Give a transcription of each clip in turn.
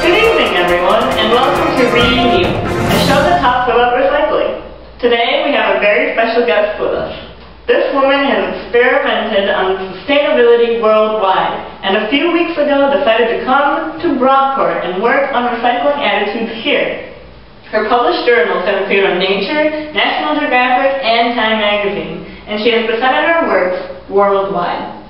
Good evening, everyone, and welcome to Renew, a show that talks about recycling. Today, we have a very special guest with us. This woman has experimented on sustainability worldwide, and a few weeks ago decided to come to Brockport and work on recycling attitudes here. Her published journals have appeared on Nature, National Geographic, and Time magazine, and she has presented her works worldwide.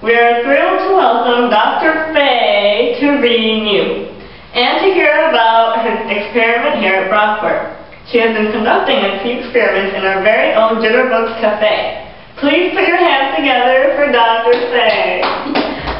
We are thrilled to welcome Dr. Faye to Renew, and to hear about her experiment here at Brockport. She has been conducting a few experiments in our very own Jitterbugs Cafe. Please put your hands together for Dr. Faye.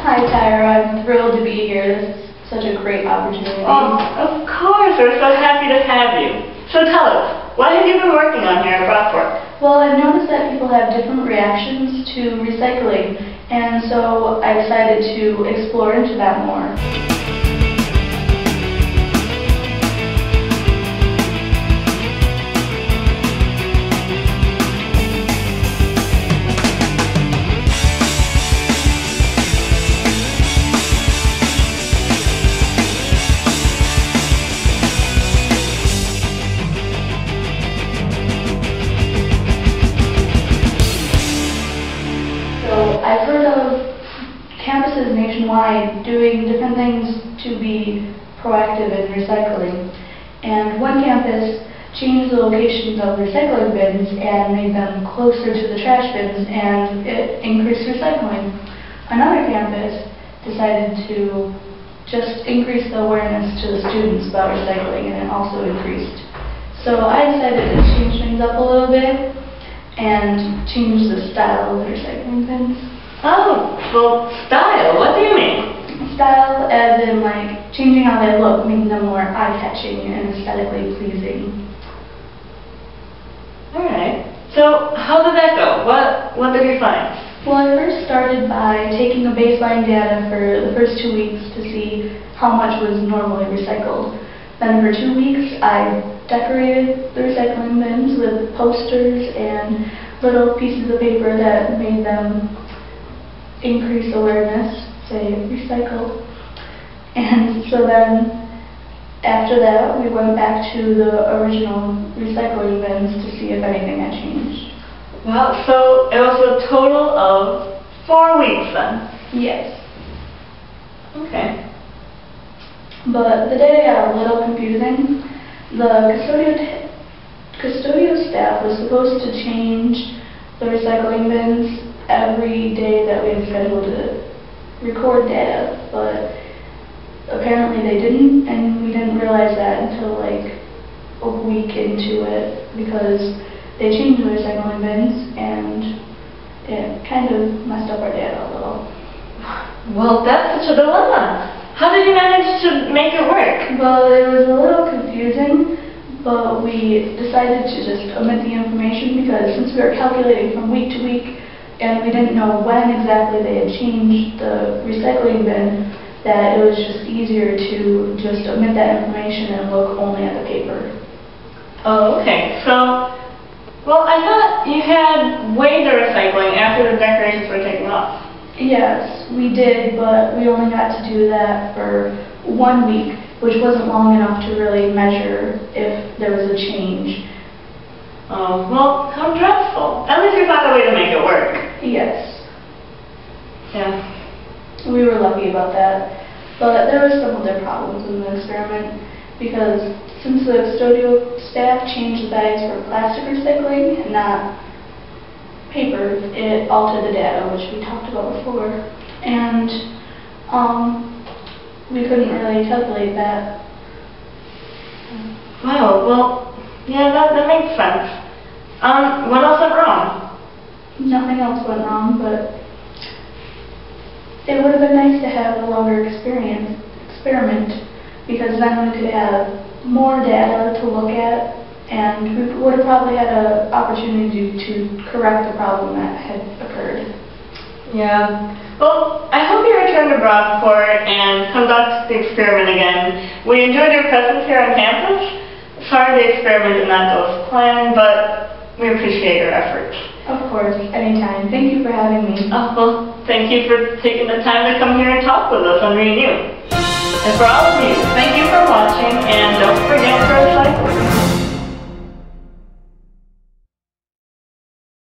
Hi, Tyra. I'm thrilled to be here. This is such a great opportunity. Oh, of course. We're so happy to have you. So tell us, what have you been working on here at Brockport? Well, I've noticed that people have different reactions to recycling, and so I decided to explore into that more. I've heard of campuses nationwide doing different things to be proactive in recycling. And one campus changed the locations of recycling bins and made them closer to the trash bins, and it increased recycling. Another campus decided to just increase the awareness to the students about recycling, and it also increased. So I decided to change things up a little bit and change the style of the recycling bins. Oh, well, style, what do you mean? Style as in like changing how they look, making them more eye-catching and aesthetically pleasing. Alright, so how did that go? What did you find? Well, I first started by taking a baseline data for the first 2 weeks to see how much was normally recycled. Then for 2 weeks I decorated the recycling bins with posters and little pieces of paper that made them increase awareness, say recycle. And so then after that we went back to the original recycling bins to see if anything had changed. Wow, so it was a total of 4 weeks then? Yes. Okay. But the data got a little confusing. The custodial staff was supposed to change the recycling bins every day that we had scheduled to record data, but apparently they didn't, and we didn't realize that until like a week into it, because they changed the recycling bins and it kind of messed up our data a little. Well, that's such a dilemma. How did you manage to make it work? Well, it was a little confusing, but we decided to just omit the information because since we were calculating from week to week and we didn't know when exactly they had changed the recycling bin, that it was just easier to just omit that information and look only at the paper. Oh, okay. So, well, I thought you had weighed the recycling after the decorations were taken off. Yes, we did, but we only got to do that for 1 week, which wasn't long enough to really measure if there was a change. Oh, well, how dreadful. At least you found a way to make it work. Yes. Yeah. We were lucky about that. But there were some other problems in the experiment, because since the custodial staff changed the bags for plastic recycling and not paper, it altered the data, which we talked about before. And we couldn't really calculate that. Wow, well, yeah, that makes sense. What else went wrong? Nothing else went wrong, but it would have been nice to have a longer experiment, because then we could have more data to look at, and we would have probably had an opportunity to correct the problem that had occurred. Yeah. Well, I hope you return to Brockport and conduct the experiment again. We enjoyed your presence here on campus. Sorry the experiment did not go as planned, but we appreciate your efforts. Of course, anytime. Thank you for having me. Oh, well, thank you for taking the time to come here and talk with us on Renew. And for all of you, watching, and don't forget